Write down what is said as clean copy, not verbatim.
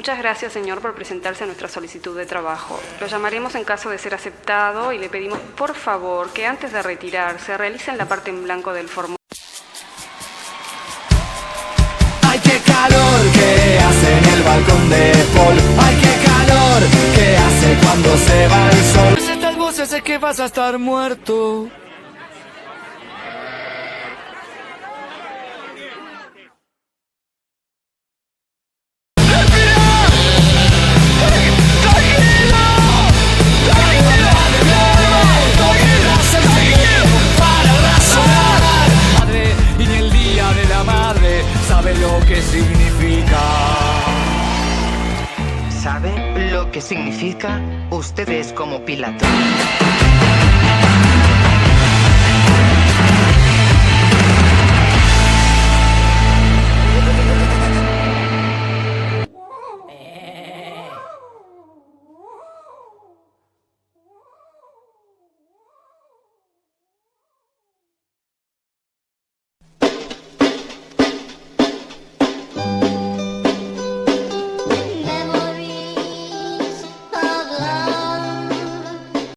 Muchas gracias, señor, por presentarse a nuestra solicitud de trabajo. Lo llamaremos en caso de ser aceptado y le pedimos, por favor, que antes de retirarse realice en la parte en blanco del formulario. ¡Ay, qué calor que hace en el balcón de Paul! ¡Ay, qué calor que hace cuando se va el sol! Estas voces es que vas a estar muerto. ¿Sabe lo que significa? Ustedes como Pilato.